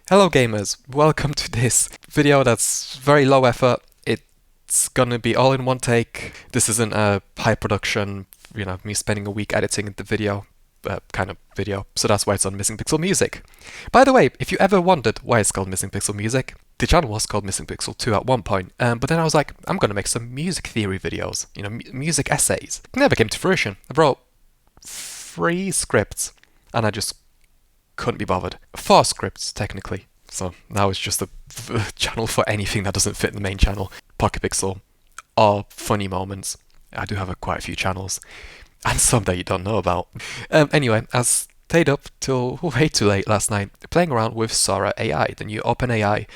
Hello gamers, welcome to this video that's very low effort. It's gonna be all in one take. This isn't a high production, me spending a week editing the video, kind of video, so that's why it's on Missing Pixel Music. By the way, if you ever wondered why it's called Missing Pixel Music, the channel was called Missing Pixel 2 at one point, but then I was like, I'm gonna make some music theory videos, music essays. It never came to fruition. I wrote 3 scripts, and I just couldn't be bothered. 4 scripts, technically. So now it's just a channel for anything that doesn't fit the main channel. Pocket Pixel, or funny moments. I do have quite a few channels, and some that you don't know about. Anyway, I stayed up till way too late last night playing around with Sora AI, the new OpenAI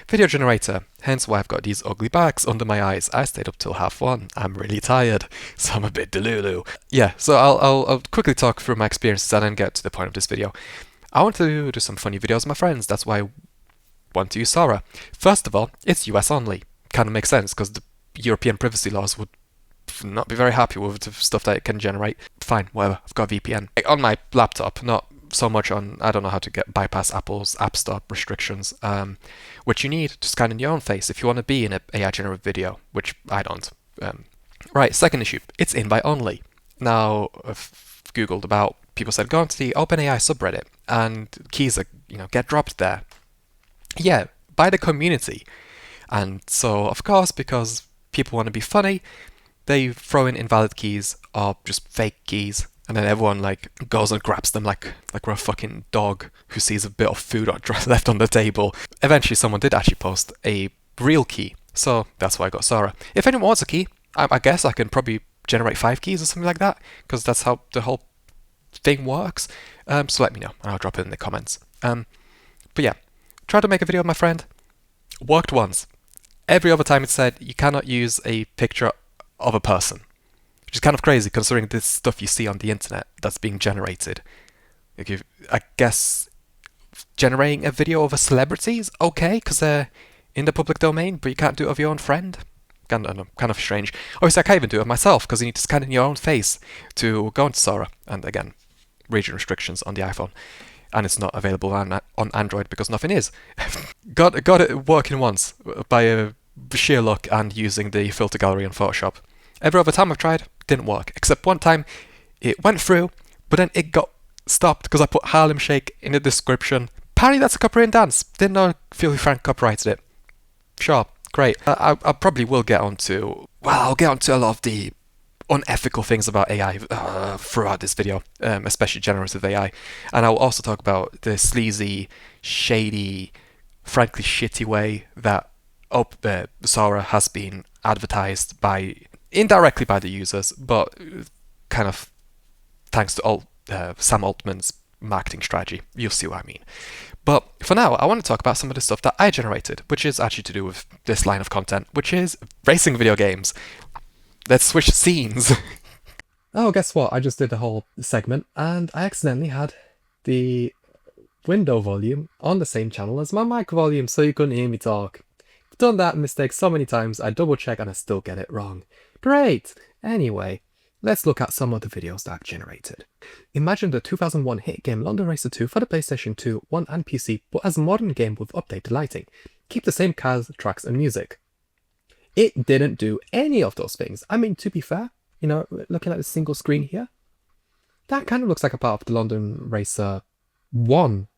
video generator. Hence why I've got these ugly bags under my eyes. I stayed up till 1:30. I'm really tired, so I'm a bit delulu. Yeah, so I'll quickly talk through my experiences and then get to the point of this video. I want to do some funny videos with my friends. That's why I want to use Sora. First of all, it's US only. Kind of makes sense because the European privacy laws would not be very happy with the stuff that it can generate. Fine, whatever. I've got a VPN on my laptop, not so much on. I don't know how to bypass Apple's App Store restrictions, which you need to scan in your own face if you want to be in an AI generated video, which I don't. Right, second issue. It's invite only. Now, I've googled about. People said go onto the OpenAI subreddit and keys are get dropped there. Yeah, by the community. And so, of course, because people want to be funny, they throw in invalid keys or just fake keys, and then everyone goes and grabs them like we're a fucking dog who sees a bit of food left on the table. Eventually, someone did actually post a real key, so that's why I got Sora. If anyone wants a key, I guess I can probably generate 5 keys or something like that, because that's how the whole thing works. So let me know, and I'll drop it in the comments. But yeah, tried to make a video with my friend. Worked once. Every other time it said you cannot use a picture of a person, which is kind of crazy considering this stuff you see on the internet that's being generated. I guess generating a video of a celebrity is okay because they're in the public domain, but you can't do it of your own friend. Kind of strange. Obviously, I can't even do it myself because you need to scan in your own face to go into Sora. And again, region restrictions on the iPhone. And it's not available on Android because nothing is. got it working once by a sheer luck and using the filter gallery in Photoshop. Every other time I've tried, didn't work. Except one time, it went through, but then it got stopped because I put Harlem Shake in the description. Apparently that's a copyright dance. Didn't know Philly Frank copyrighted it. Sure, great. I probably will get onto. Well, I'll get onto a lot of the unethical things about AI throughout this video, especially generative AI. And I'll also talk about the sleazy, shady, frankly shitty way that Sora has been advertised indirectly by the users, but kind of thanks to Sam Altman's marketing strategy. You'll see what I mean. But for now, I want to talk about some of the stuff that I generated, which is actually to do with this line of content, which is racing video games. Let's switch scenes. Oh, guess what? I just did a whole segment and I accidentally had the window volume on the same channel as my mic volume, so you couldn't hear me talk. I've done that mistake so many times, I double check and I still get it wrong. Great! Anyway, let's look at some of the videos that I've generated. Imagine the 2001 hit game London Racer 2 for the PlayStation 2, 1 and PC, but as a modern game with updated lighting. Keep the same cars, tracks and music. It didn't do any of those things. I mean, to be fair, looking at the single screen here, that kind of looks like a part of the London Racer 1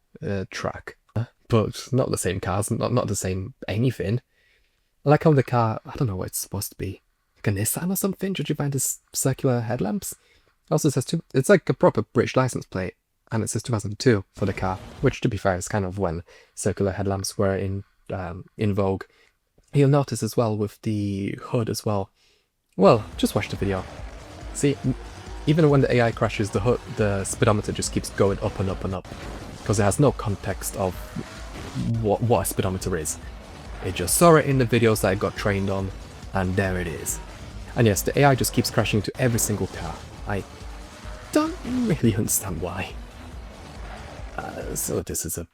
track. But not the same cars, not the same anything. I like how the car, I don't know what it's supposed to be. Like a Nissan or something? Judging by this circular headlamps? Also says, it's like a proper British license plate. And it says 2002 for the car. Which, to be fair, is kind of when circular headlamps were in vogue. You'll notice as well with the hood as well. Well, just watch the video. See, even when the AI crashes, the speedometer just keeps going up and up and up. Because it has no context of what a speedometer is. It just saw it in the videos that it got trained on, and there it is. And yes, the AI just keeps crashing into every single car. I don't really understand why. So this is a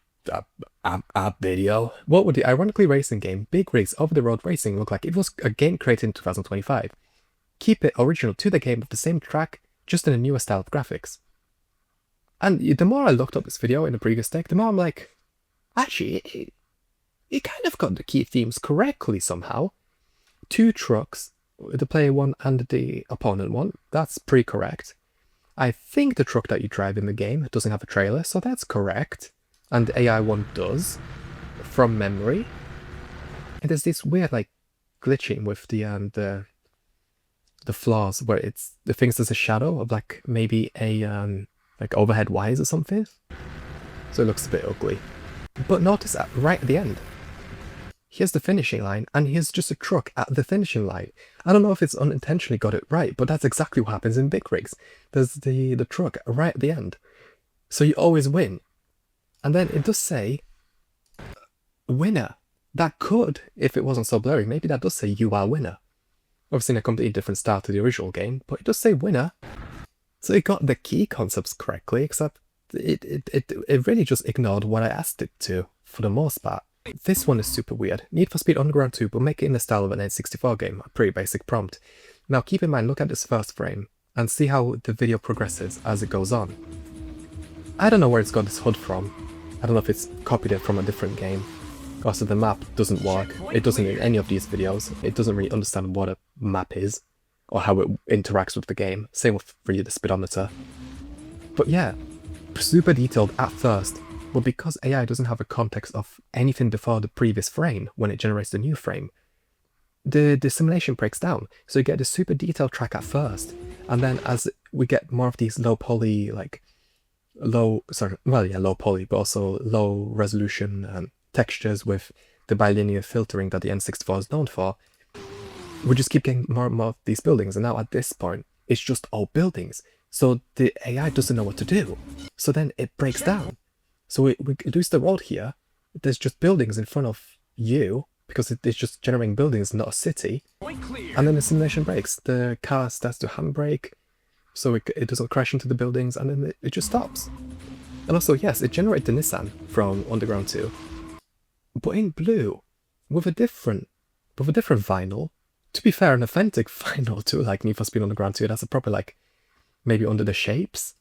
video. What would the ironically racing game Big Rigs Over the Road Racing look like if it was a game created in 2025? Keep it original to the game with the same track, just in a newer style of graphics. And the more I looked up this video in the previous take, the more I'm like, Actually, it kind of got the key themes correctly somehow. 2 trucks, the player one and the opponent one, that's pretty correct. I think the truck that you drive in the game doesn't have a trailer, so that's correct. And the AI one does, from memory. And there's this weird, like, glitching with the flaws where the things there's a shadow of, like, maybe a like overhead wires or something. So it looks a bit ugly. But notice that right at the end, here's the finishing line, and here's just a truck at the finishing line. I don't know if it's unintentionally got it right, but that's exactly what happens in big rigs. There's the truck right at the end. So you always win. And then it does say, winner. That could, if it wasn't so blurry, maybe that does say you are winner. Obviously in a completely different style to the original game, but it does say winner. So it got the key concepts correctly, except it really just ignored what I asked it to, for the most part. This one is super weird. Need for Speed Underground 2, but make it in the style of an N64 game, a pretty basic prompt. Now keep in mind, look at this first frame, and see how the video progresses as it goes on. I don't know where it's got this HUD from. I don't know if it's copied it from a different game. Also, the map doesn't work. It doesn't in any of these videos. It doesn't really understand what a map is, or how it interacts with the game. Same with really the speedometer. But yeah, super detailed at first, but because AI doesn't have a context of anything before the previous frame when it generates the new frame, the simulation breaks down. So you get the super detailed track at first, and then as we get more of these low poly, like low poly, but also low resolution textures with the bilinear filtering that the N64 is known for, we just keep getting more and more of these buildings, and now at this point, it's just all buildings. So the AI doesn't know what to do. So then it breaks down. So we lose the road here. There's just buildings in front of you, because it's just generating buildings, not a city. And then the simulation breaks. The car starts to handbrake, so it doesn't crash into the buildings, and then it just stops. And also, yes, it generated the Nissan from Underground 2, but in blue, with a different vinyl. To be fair, an authentic vinyl too, like Need for Speed Underground 2, that's a proper, like, maybe under the shapes,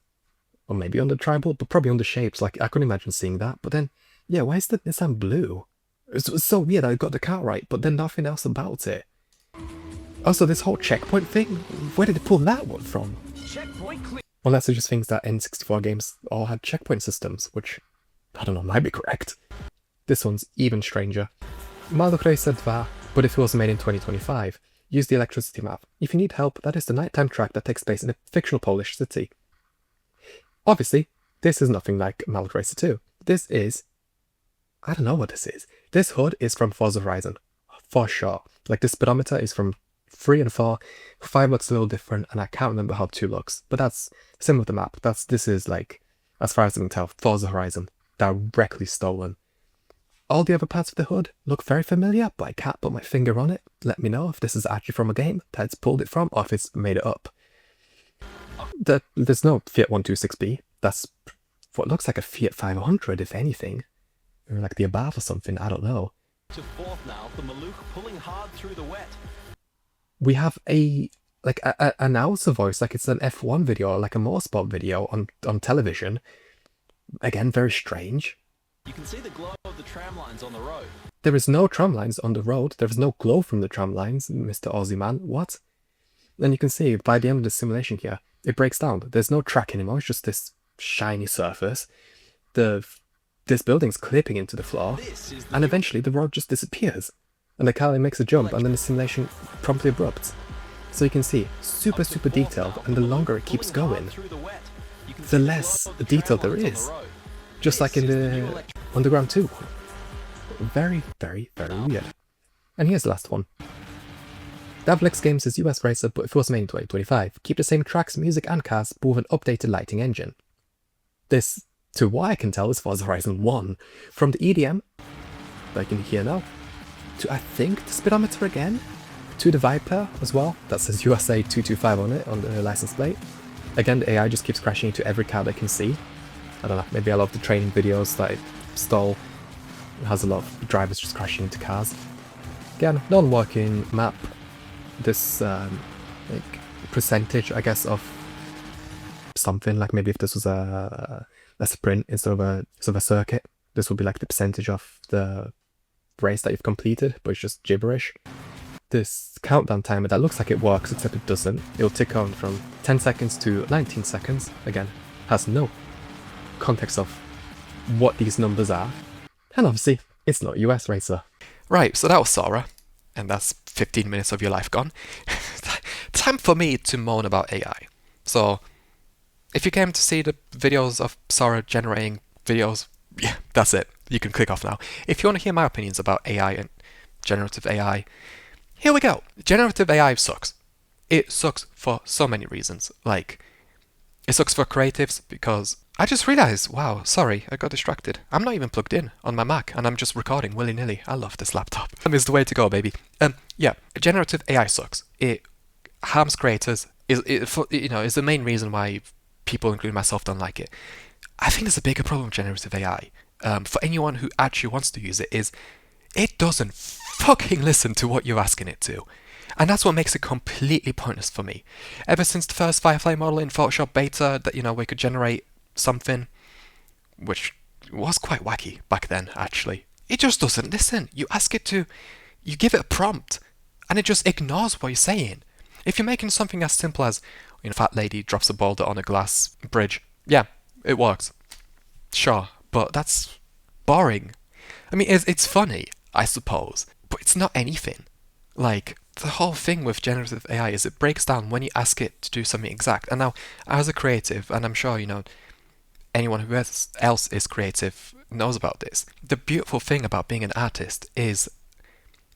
or maybe under tribal, but probably under shapes. Like, I couldn't imagine seeing that. But then, yeah, why is the Nissan blue? It's so weird. I got the car right, but then nothing else about it. Also, this whole checkpoint thing, where did they pull that one from? Unless it just thinks that N64 games all had checkpoint systems, which, I don't know, might be correct. This one's even stranger. Maluk Racer 2, but if it was made in 2025, use the electricity map. If you need help, that is the nighttime track that takes place in a fictional Polish city. Obviously, this is nothing like Maluk Racer 2. This is... I don't know what this is. This HUD is from Forza Horizon, for sure. Like, the speedometer is from 3 and 4. 5 looks a little different, and I can't remember how 2 looks. But that's similar with the map. This is, like, as far as I can tell, Forza Horizon. Directly stolen. All the other parts of the HUD look very familiar, but I can't put my finger on it. Let me know if this is actually from a game that it's pulled it from, or if it's made it up. There's no Fiat 126B. That's what looks like a Fiat 500, if anything. Or like the Abarth or something, I don't know. To fourth now, the Maluk pulling hard through the wet. We have an announcer voice, like it's an F1 video, or like a motorsport video on television. Again, very strange. You can see the glow of the tram lines on the road. There is no tram lines on the road. There is no glow from the tram lines, Mr. Aussie man. What? And you can see by the end of the simulation here, it breaks down. There's no track anymore. It's just this shiny surface. This building's clipping into the floor, and eventually the road just disappears. And the car makes a jump, and then the simulation promptly abrupts. So you can see, super detailed, and the longer it keeps going, the less detail there is. Just like in the Underground 2. Very weird. And here's the last one. Davlex Games is US Racer, but if it was made in 2025, keep the same tracks, music and cars, but with an updated lighting engine. This, to what I can tell, is Forza Horizon 1. From the EDM, like in here now, to I think the speedometer again, to the Viper as well, that says USA 225 on it, on the license plate. Again, the AI just keeps crashing into every car they can see. I don't know, maybe I love the training videos that it stole. It has a lot of drivers just crashing into cars. Again, non-working map. This like percentage, I guess, of something, like maybe if this was a sprint instead of a circuit. This will be like the percentage of the race that you've completed, but it's just gibberish. This countdown timer that looks like it works, except it doesn't. It'll tick on from 10 seconds to 19 seconds. Again, has no context of what these numbers are. And obviously, it's not US Racer. Right, so that was Sora, and that's 15 minutes of your life gone. Time for me to moan about AI. So, if you came to see the videos of Sora generating videos, yeah, that's it. You can click off now. If you want to hear my opinions about AI and generative AI, here we go. Generative AI sucks. It sucks for so many reasons. Like, it sucks for creatives because I just realized, wow, sorry, I got distracted. I'm not even plugged in on my Mac and I'm just recording willy-nilly. I love this laptop. It's the way to go, baby. Yeah, generative AI sucks. It harms creators. Is the main reason why people, including myself, don't like it. I think there's a bigger problem with generative AI. For anyone who actually wants to use it, is it doesn't fucking listen to what you're asking it to. And that's what makes it completely pointless for me. Ever since the first Firefly model in Photoshop beta, that we could generate something, which was quite wacky back then, actually. It just doesn't listen. You ask it to, you give it a prompt, and it just ignores what you're saying. If you're making something as simple as, fat lady drops a boulder on a glass bridge, yeah, it works. Sure, but that's boring. I mean, it's funny, I suppose, but it's not anything. Like, the whole thing with generative AI is it breaks down when you ask it to do something exact. And now, as a creative, and I'm sure, anyone who else is creative knows about this, the beautiful thing about being an artist is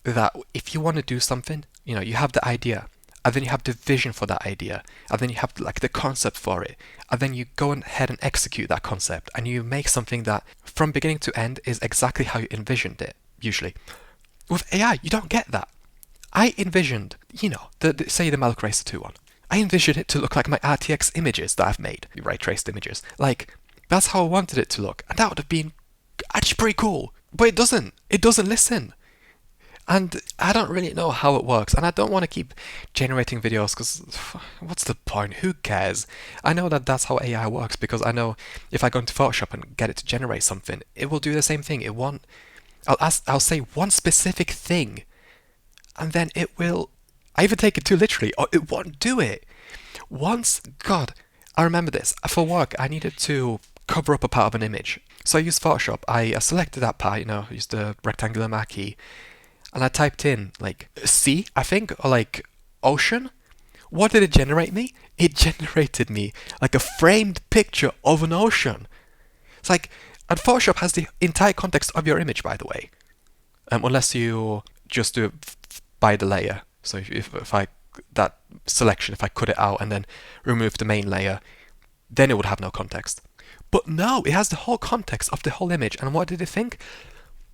that if you want to do something, you have the idea, and then you have the vision for that idea, and then you have the concept for it, and then you go ahead and execute that concept, and you make something that from beginning to end is exactly how you envisioned it, usually. With AI, you don't get that. I envisioned, say the Malik Racer 2 one. I envisioned it to look like my RTX images that I've made, ray traced images. That's how I wanted it to look, and that would have been actually pretty cool. But it doesn't. It doesn't listen. And I don't really know how it works, and I don't want to keep generating videos because what's the point? Who cares? I know that that's how AI works because I know if I go into Photoshop and get it to generate something, it will do the same thing. I'll say one specific thing, and then it will. I even take it too literally, or it won't do it. God, I remember this. For work, I needed to cover up a part of an image, so I used Photoshop. I selected that part, used the rectangular marquee. And I typed in, sea, I think, or ocean. What did it generate me? It generated me, a framed picture of an ocean. It's and Photoshop has the entire context of your image, by the way. Unless you just do it by the layer. So if I cut it out and then remove the main layer, then it would have no context. But no, it has the whole context of the whole image. And what did it think?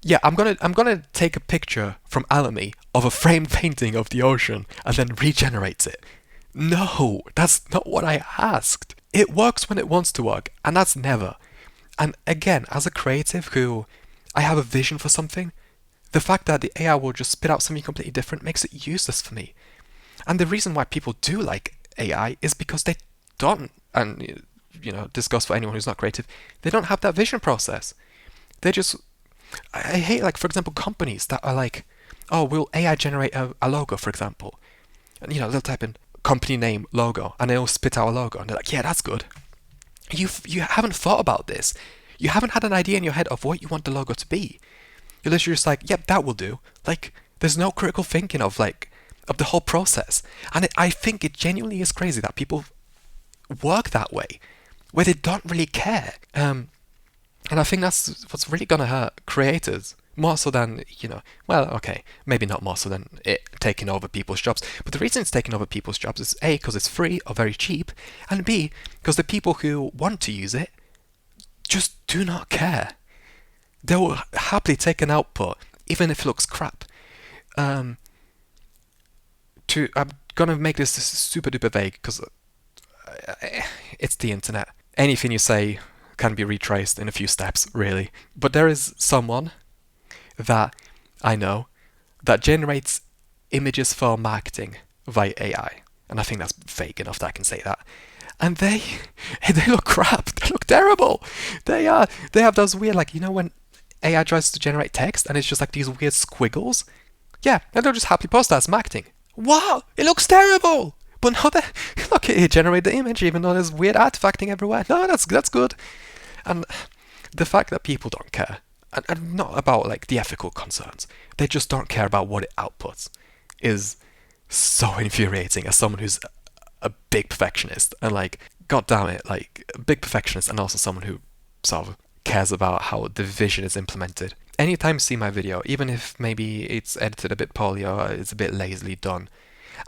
Yeah, I'm gonna take a picture from Alamy of a framed painting of the ocean and then regenerates it. No, that's not what I asked. It works when it wants to work, and that's never. And again, as a creative who I have a vision for something, the fact that the AI will just spit out something completely different makes it useless for me. And the reason why people do like AI is because they don't, and this goes for anyone who's not creative, they don't have that vision process. They just, I hate, for example, companies that are oh, will AI generate a logo, for example? And, they'll type in company name, logo, and they'll spit out a logo, and they're like, yeah, that's good. You haven't thought about this. You haven't had an idea in your head of what you want the logo to be. You're literally just yep, that will do. There's no critical thinking of the whole process. And I think it genuinely is crazy that people work that way, where they don't really care. And I think that's what's really going to hurt creators, more so than, well, okay, maybe not more so than it taking over people's jobs. But the reason it's taking over people's jobs is A, because it's free or very cheap, and B, because the people who want to use it just do not care. They will happily take an output, even if it looks crap. I'm going to make this super duper vague, because it's the internet. Anything you say can be retraced in a few steps, really. But there is someone that I know that generates images for marketing via AI. And I think that's vague enough that I can say that. And they look crap. They look terrible. They have those weird, when AI tries to generate text and it's just like these weird squiggles. Yeah, and they'll just happily post that as marketing. Wow, it looks terrible! But no, look, it generated the image even though there's weird artifacting everywhere. No, that's good. And the fact that people don't care, and not about like the ethical concerns, they just don't care about what it outputs, is so infuriating as someone who's a big perfectionist. And like, god damn it, like a big perfectionist and also someone who sort of cares about how the vision is implemented. Anytime you see my video, even if maybe it's edited a bit poorly or it's a bit lazily done,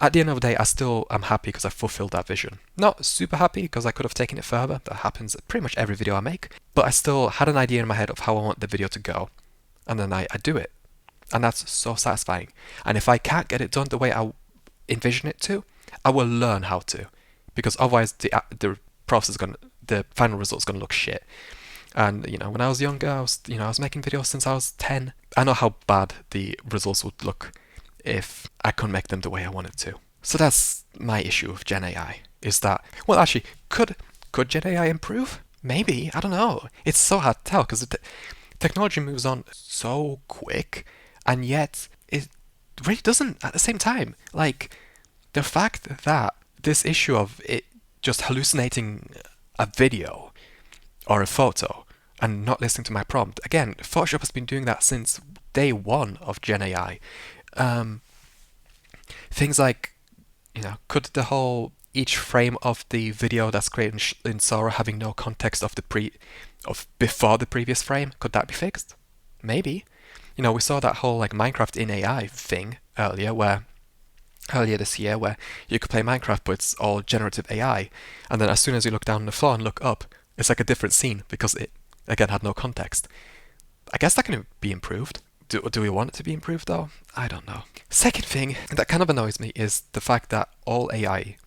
at the end of the day, I still am happy because I fulfilled that vision. Not super happy because I could have taken it further. That happens at pretty much every video I make. But I still had an idea in my head of how I want the video to go. And then I do it. And that's so satisfying. And if I can't get it done the way I envision it to, I will learn how to. Because otherwise the process is the final result is going to look shit. And, you know, when I was younger, I was making videos since I was 10. I know how bad the results would look if I couldn't make them the way I wanted to. So that's my issue with Gen AI, is that, well, actually, could Gen AI improve? Maybe, I don't know. It's so hard to tell because technology moves on so quick, and yet it really doesn't at the same time. Like, the fact that this issue of it just hallucinating a video or a photo and not listening to my prompt, again, Photoshop has been doing that since day one of Gen AI. Things like, you know, could the whole each frame of the video that's created in Sora having no context of before the previous frame, could that be fixed? Maybe. You know, we saw that whole like Minecraft in AI thing earlier this year where you could play Minecraft but it's all generative AI, and then as soon as you look down on the floor and look up, it's like a different scene because it again had no context. I guess that can be improved. Do we want it to be improved though? I don't know. Second thing that kind of annoys me is the fact that all AI,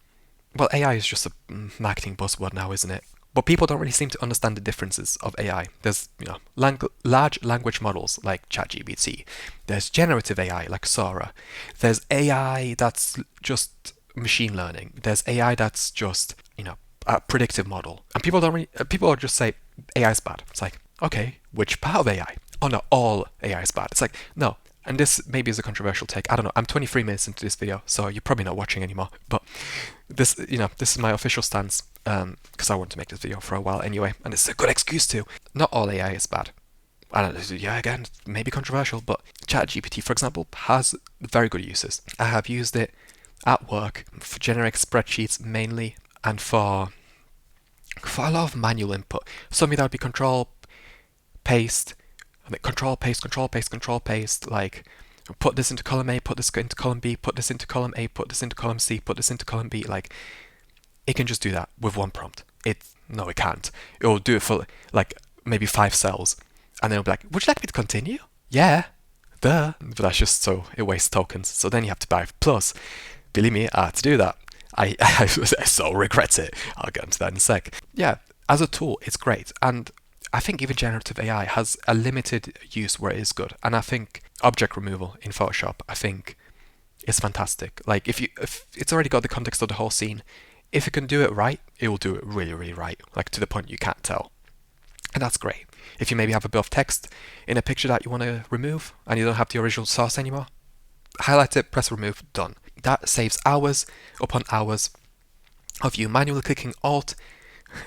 well, AI is just a marketing buzzword now, isn't it? But people don't really seem to understand the differences of AI. There's, you know, large language models like ChatGPT. There's generative AI like Sora. There's AI that's just machine learning. There's AI that's just, you know, a predictive model. And people just say AI is bad. It's like, okay, which part of AI? Oh no, all AI is bad. It's like, no. And this maybe is a controversial take. I don't know. I'm 23 minutes into this video, so you're probably not watching anymore. But this is my official stance, because I want to make this video for a while anyway, and it's a good excuse to. Not all AI is bad. And yeah, again, maybe controversial, but ChatGPT, for example, has very good uses. I have used it at work for generating spreadsheets mainly, and for a lot of manual input. Something that would be control, paste, control, paste, like put this into column A, put this into column B, put this into column A, put this into column C, put this into column B, like, it can just do that with one prompt. No, it can't. It'll do it for, like, maybe 5 cells, and then it'll be like, would you like me to continue? Yeah, duh. But that's just so it wastes tokens, so then you have to buy Plus. Believe me, I had to do that. I so regret it. I'll get into that in a sec. Yeah, as a tool, it's great, and I think even generative AI has a limited use where it is good. And I think object removal in Photoshop, I think, is fantastic. Like, if it's already got the context of the whole scene, if it can do it right, it will do it really, really right. Like, to the point you can't tell. And that's great. If you maybe have a bit of text in a picture that you want to remove, and you don't have the original source anymore, highlight it, press remove, done. That saves hours upon hours of you manually clicking Alt,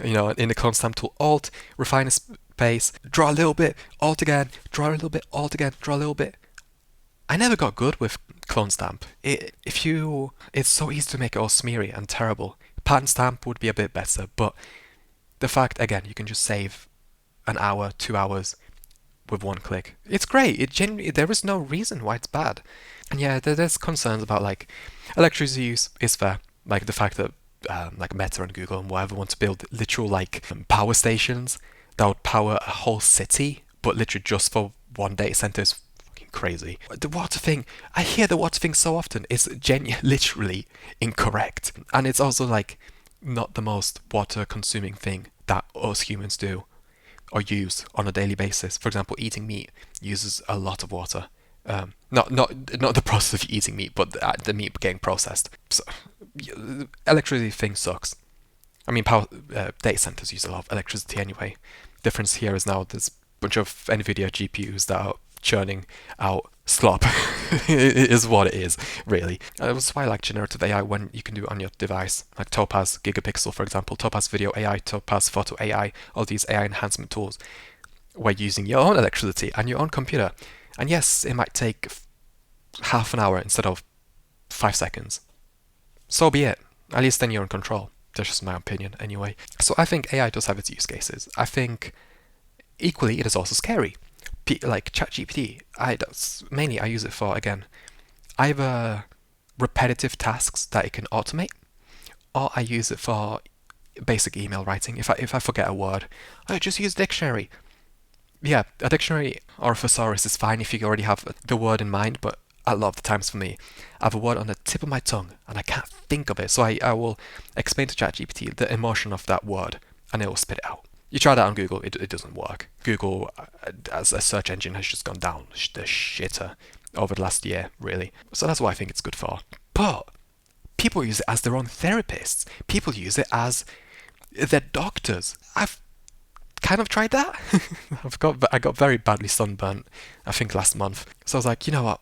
you know, in the clone stamp tool, Alt, refine a space, draw a little bit, Alt again, draw a little bit, Alt again, draw a little bit. I never got good with clone stamp. It's so easy to make it all smeary and terrible. Pattern stamp would be a bit better, but the fact, again, you can just save an hour, 2 hours with one click. It's great. There is no reason why it's bad. And yeah, there's concerns about, like, electricity use is fair. Like the fact that like Meta and Google and whatever want to build literal like power stations that would power a whole city, but literally just for one data center is fucking crazy. The water thing, I hear the water thing so often. It's literally incorrect, and it's also like not the most water consuming thing that us humans do or use on a daily basis. For example, eating meat uses a lot of water. Not the process of eating meat, but the meat getting processed. So, electricity thing sucks. I mean, power data centers use a lot of electricity anyway. Difference here is now there's bunch of NVIDIA GPUs that are churning out slop. It is what it is, really. That's why I like generative AI when you can do it on your device, like Topaz Gigapixel, for example, Topaz Video AI, Topaz Photo AI, all these AI enhancement tools, where you're using your own electricity and your own computer. And yes, it might take half an hour instead of 5 seconds. So be it. At least then you're in control. That's just my opinion, anyway. So I think AI does have its use cases. I think equally it is also scary. Like ChatGPT, mainly I use it for, again, either repetitive tasks that it can automate, or I use it for basic email writing. If I forget a word, I just use dictionary. Yeah, a dictionary or a thesaurus is fine if you already have the word in mind, but a lot of the times for me, I have a word on the tip of my tongue and I can't think of it. So I will explain to ChatGPT the emotion of that word and it will spit it out. You try that on Google, it doesn't work. Google as a search engine has just gone down the shitter over the last year, really. So that's what I think it's good for. But people use it as their own therapists. People use it as their doctors. I've kind of tried that. I got very badly sunburnt, I think last month. So I was like, you know what?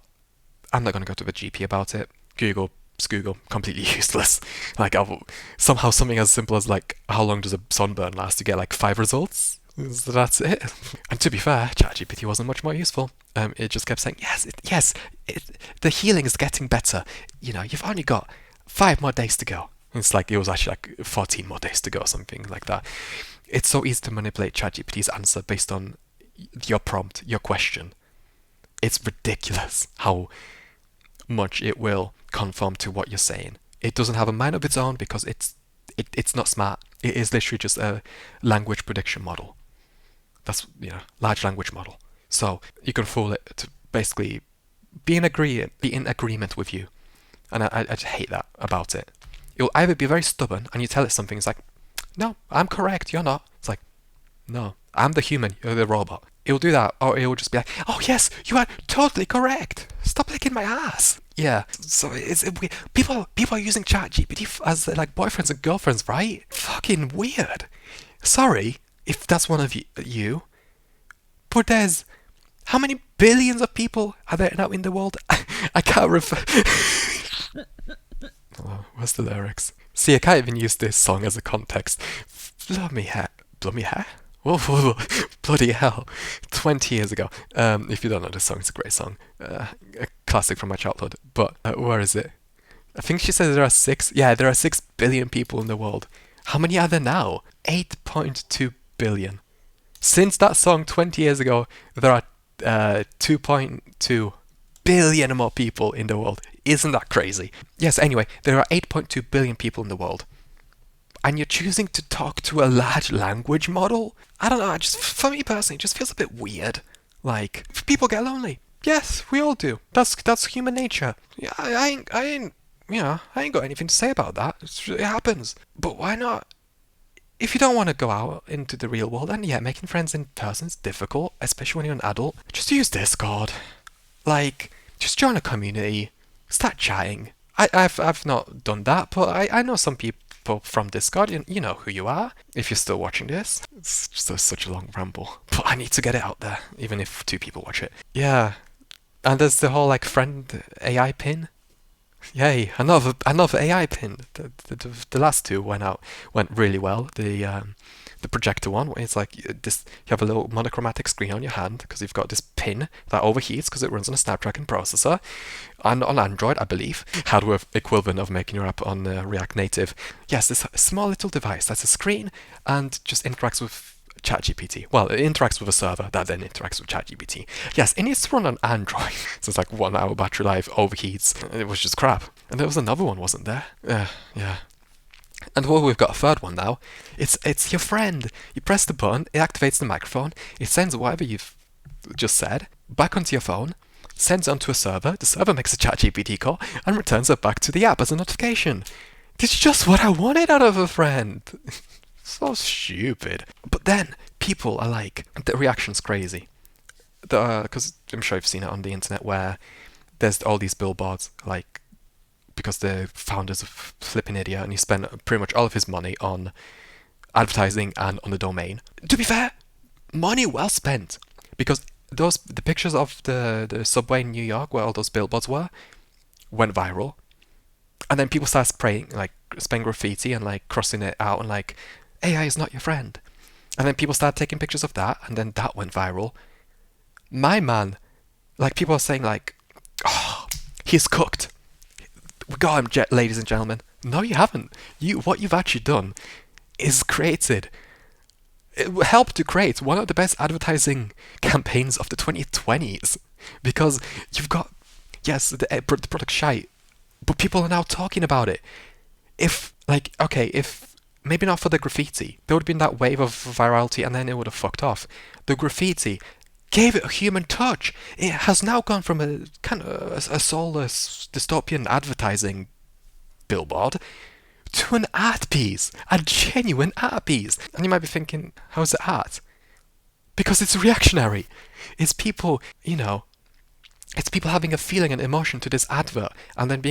I'm not going to go to the GP about it. Google, completely useless. Like, somehow something as simple as, like, how long does a sunburn last? You get, like, 5 results? So that's it. And to be fair, ChatGPT wasn't much more useful. It just kept saying, the healing is getting better. You know, you've only got 5 more days to go. It's like, it was actually like 14 more days to go, something like that. It's so easy to manipulate ChatGPT's answer based on your prompt, your question. It's ridiculous how much it will conform to what you're saying. It doesn't have a mind of its own because it's not smart. It is literally just a language prediction model. That's, large language model. So you can fool it to basically be in agreement with you. And I just hate that about it. It'll either be very stubborn and you tell it something, it's like, no, I'm correct, you're not. It's like, no, I'm the human, you're the robot. It'll do that, or it'll just be like, oh yes, you are totally correct. Stop licking my ass. Yeah, so people are using ChatGPT as like boyfriends and girlfriends, right? Fucking weird. Sorry if that's one of you, but there's how many billions of people are there now in the world? I can't refer. Oh, where's the lyrics? See, I can't even use this song as a context. Bloody hair. Whoa, bloody hell. 20 years ago. If you don't know this song, it's a great song. A classic from my childhood. But where is it? I think she says there are 6. Yeah, there are 6 billion people in the world. How many are there now? 8.2 billion. Since that song 20 years ago, there are 2.2 billion more people in the world. Isn't that crazy? Yes, anyway, there are 8.2 billion people in the world. And you're choosing to talk to a large language model? I don't know, for me personally, it just feels a bit weird. Like, people get lonely. Yes, we all do. That's human nature. Yeah, I ain't got anything to say about that. It happens. But why not? If you don't want to go out into the real world, and yeah, making friends in person is difficult, especially when you're an adult, just use Discord. Like, just join a community, start chatting. I've not done that, but I know some people from Discord. You know who you are, if you're still watching this. It's just such a long ramble, but I need to get it out there, even if 2 people watch it. Yeah, and there's the whole like friend AI pin. Yay, another AI pin. The last 2 went really well. The projector one, it's like this. You have a little monochromatic screen on your hand because you've got this pin that overheats because it runs on a Snapdragon processor, and on Android, I believe, hardware equivalent of making your app on React Native. Yes, this small little device that's a screen and just interacts with ChatGPT. Well, it interacts with a server that then interacts with ChatGPT. Yes, it needs to run on Android, so it's like 1 hour battery life, overheats. It was just crap. And there was another one, wasn't there? Yeah. And we've got a third one now. It's your friend. You press the button, it activates the microphone, it sends whatever you've just said back onto your phone, sends it onto a server, the server makes a ChatGPT call, and returns it back to the app as a notification. This is just what I wanted out of a friend. So stupid. But then, people are like, the reaction's crazy. Because I'm sure you've seen it on the internet where there's all these billboards, like, because the founder's a flipping idiot and he spent pretty much all of his money on advertising and on the domain. To be fair, money well spent. because the pictures of the subway in New York where all those billboards went viral, and then people started spraying graffiti and like crossing it out and like AI is not your friend, and then people started taking pictures of that, and then that went viral. My man, like people are saying like, oh, he's cooked. We got him, ladies and gentlemen. No, you haven't. What you've actually done is helped to create one of the best advertising campaigns of the 2020s, because you've got, yes, the product shite, but people are now talking about it. If maybe not for the graffiti, there would have been that wave of virality and then it would have fucked off. The graffiti gave it a human touch. It has now gone from a kind of a soulless dystopian advertising billboard to an art piece, a genuine art piece. And you might be thinking, how is it art? Because it's reactionary. It's people, it's people having a feeling and emotion to this advert, and then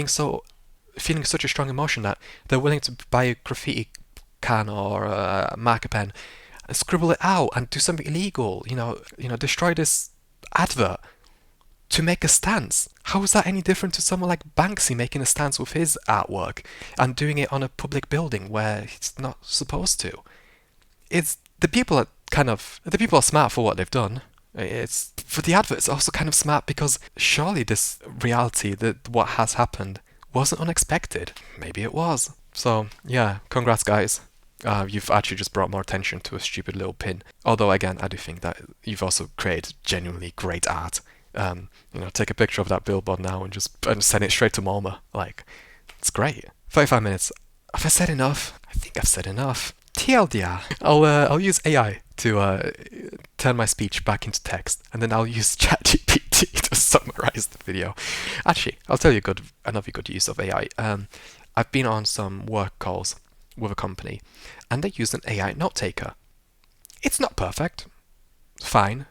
feeling such a strong emotion that they're willing to buy a graffiti can or a marker pen and scribble it out and do something illegal, destroy this advert to make a stance. How is that any different to someone like Banksy making a stance with his artwork and doing it on a public building where he's not supposed to? The people are smart for what they've done. It's for the advert. It's also kind of smart because surely this reality, that what has happened, wasn't unexpected. Maybe it was. So yeah, congrats guys. You've actually just brought more attention to a stupid little pin. Although again, I do think that you've also created genuinely great art. Take a picture of that billboard now and send it straight to MoMA. Like, it's great. 35 minutes. Have I said enough? I think I've said enough. TLDR. I'll use AI to turn my speech back into text, and then I'll use ChatGPT to summarize the video. Actually, I'll tell you another good use of AI. I've been on some work calls with a company, and they use an AI note taker. It's not perfect. Fine.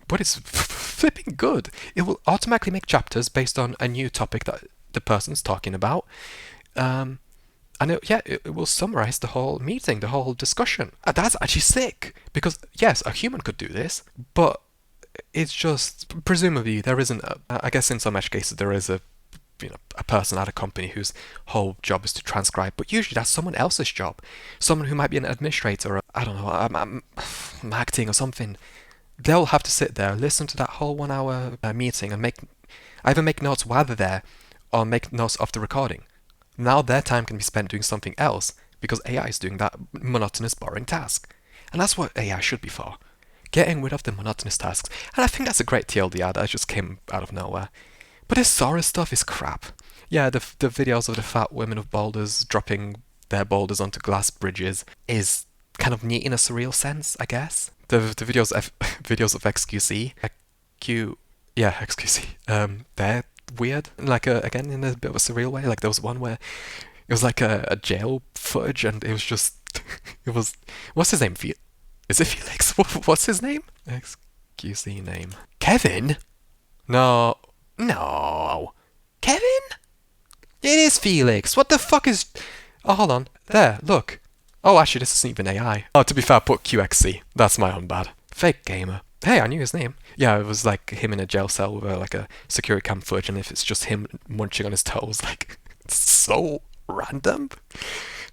But it's flipping good. It will automatically make chapters based on a new topic that the person's talking about. And it will summarize the whole meeting, the whole discussion. That's actually sick. Because, yes, a human could do this, but it's just, presumably, there isn't, I guess in some edge cases, there is a person at a company whose whole job is to transcribe, but usually that's someone else's job. Someone who might be an administrator, or, marketing or something. They'll have to sit there, listen to that whole 1 hour meeting and either make notes while they're there or make notes of the recording. Now their time can be spent doing something else because AI is doing that monotonous, boring task. And that's what AI should be for. Getting rid of the monotonous tasks. And I think that's a great TLDR that just came out of nowhere. But this Sora stuff is crap. Yeah, the videos of the fat women of boulders dropping their boulders onto glass bridges is kind of neat in a surreal sense, I guess. The videos of XQC, they're weird. Like again in a bit of a surreal way. Like there was one where it was like a jail footage, and it was just what's his name? Is it Felix? What's his name? XQC name. Kevin? No. Kevin? It is Felix. What the fuck is? Oh, hold on. There, look. Oh, actually, this isn't even AI. Oh, to be fair, put QXC. That's my own bad. Fake gamer. Hey, I knew his name. Yeah, it was like him in a jail cell with like a security cam footage, and if it's just him munching on his toes, like, it's so random.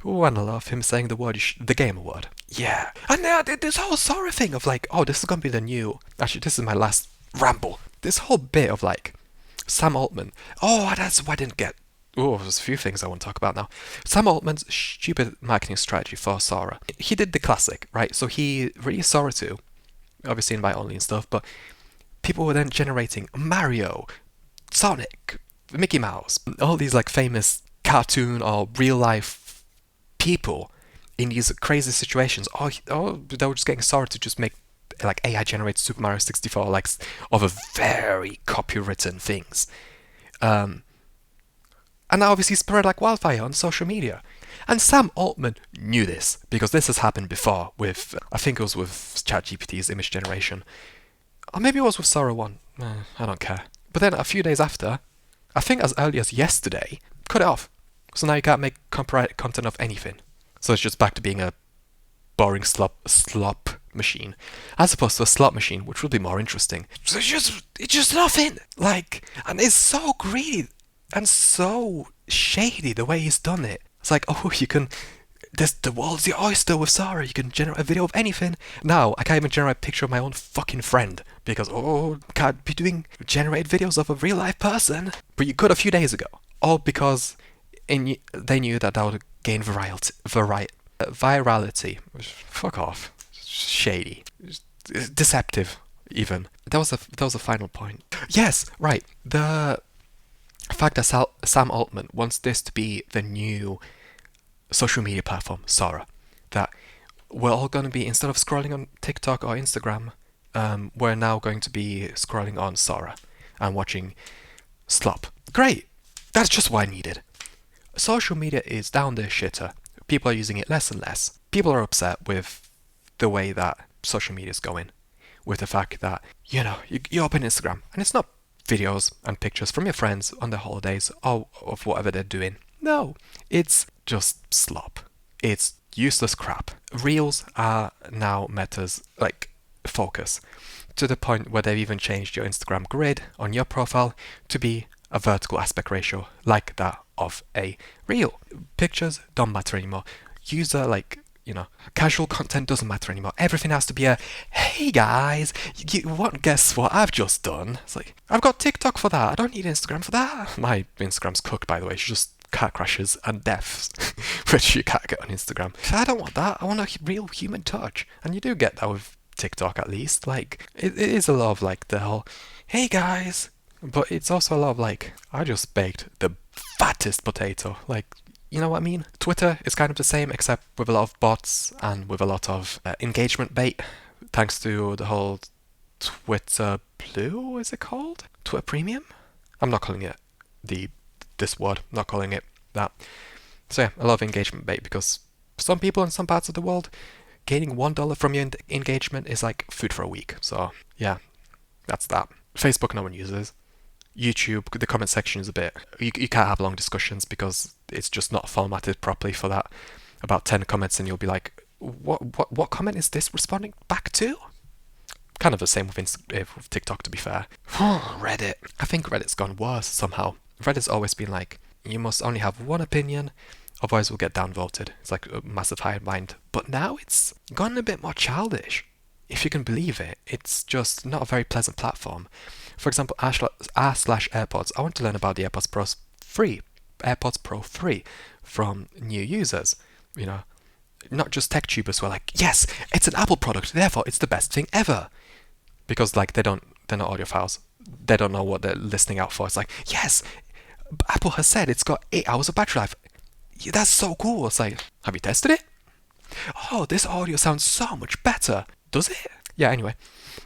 Oh, and I love him saying the word, the gamer word. Yeah. And this whole Sora thing of like, oh, this is gonna be the new. Actually, this is my last ramble. This whole bit of like, Sam Altman. Oh, that's why I didn't get. Oh, there's a few things I want to talk about now. Sam Altman's stupid marketing strategy for Sora. He did the classic, right? So he released Sora 2, obviously invite only and stuff, but people were then generating Mario, Sonic, Mickey Mouse, all these like famous cartoon or real life people in these crazy situations. Oh, they were just getting Sora to just make like AI generated Super Mario 64 like of a very copywritten things. And that obviously spread like wildfire on social media. And Sam Altman knew this, because this has happened before with, I think it was with ChatGPT's image generation. Or maybe it was with Sora 1. I don't care. But then a few days after, I think as early as yesterday, cut it off. So now you can't make copyrighted content of anything. So it's just back to being a boring slop machine as opposed to a slot machine, which would be more interesting. So it's just nothing. Like, and it's so greedy and so shady the way he's done it. It's like, oh, you can. The world's your oyster with Sora. You can generate a video of anything. Now, I can't even generate a picture of my own fucking friend because, can't be doing generated videos of a real life person. But you could a few days ago. All because they knew that would gain virality. Fuck off. Shady. Deceptive, even. That was a final point. Yes, right. The fact that Sam Altman wants this to be the new social media platform, Sora, that we're all going to be, instead of scrolling on TikTok or Instagram, we're now going to be scrolling on Sora and watching slop. Great! That's just what I needed. Social media is down the shitter. People are using it less and less. People are upset with the way that social media is going, with the fact that, you open Instagram and it's not videos and pictures from your friends on their holidays or of whatever they're doing. No, it's just slop. It's useless crap. Reels are now Meta's focus, to the point where they've even changed your Instagram grid on your profile to be a vertical aspect ratio like that of a reel. Pictures don't matter anymore. Casual content doesn't matter anymore. Everything has to be a, hey guys, guess what I've just done? It's like, I've got TikTok for that. I don't need Instagram for that. My Instagram's cooked, by the way. It's just car crashes and deaths, which you can't get on Instagram. I don't want that. I want a real human touch. And you do get that with TikTok, at least. Like, it is a lot of the whole, hey guys. But it's also a lot of I just baked the fattest potato. You know what I mean? Twitter is kind of the same, except with a lot of bots and with a lot of engagement bait, thanks to the whole Twitter Blue, is it called? Twitter Premium? I'm not calling it this word, I'm not calling it that. So yeah, a lot of engagement bait, because some people in some parts of the world, gaining $1 from your engagement is like food for a week. So yeah, that's that. Facebook no one uses. YouTube, the comment section is a bit, you can't have long discussions because it's just not formatted properly for that. About 10 comments and you'll be like, what comment is this responding back to? Kind of the same with TikTok, to be fair. Reddit. I think Reddit's gone worse somehow. Reddit's always been you must only have one opinion, otherwise we'll get downvoted. It's like a massive hive mind. But now it's gone a bit more childish. If you can believe it, it's just not a very pleasant platform. For example, r/AirPods. I want to learn about the AirPods Pro free from new users. Not just tech tubers who are like, yes, it's an Apple product, therefore it's the best thing ever. Because they're not audiophiles. They don't know what they're listening out for. It's like, yes, Apple has said it's got 8 hours of battery life. Yeah, that's so cool. It's like, have you tested it? Oh, this audio sounds so much better. Does it? Yeah, anyway.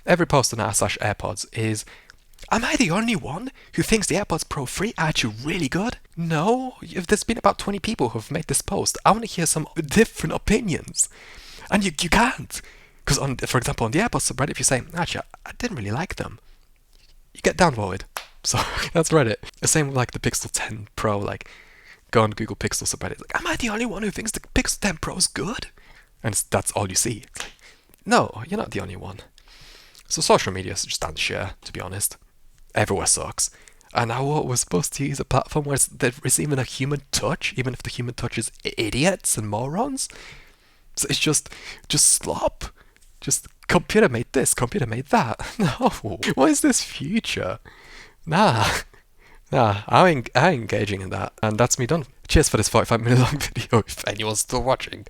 Every post on r/AirPods is, am I the only one who thinks the AirPods Pro free are actually really good? No, if there's been about 20 people who have made this post, I want to hear some different opinions. And you can't. Because, for example, on the AirPods subreddit, if you say, actually, I didn't really like them, you get downvoted. So, that's Reddit. The same with the Pixel 10 Pro, go on Google Pixel subreddit, am I the only one who thinks the Pixel 10 Pro is good? And that's all you see. It's no, you're not the only one. So social media is just down the share, to be honest. Everywhere sucks. And now we're supposed to use a platform where there is even a human touch, even if the human touch is idiots and morons. So it's just slop. Just computer made this, computer made that. No, what is this future? Nah, I'm engaging in that. And that's me done. Cheers for this 45-minute long video, if anyone's still watching.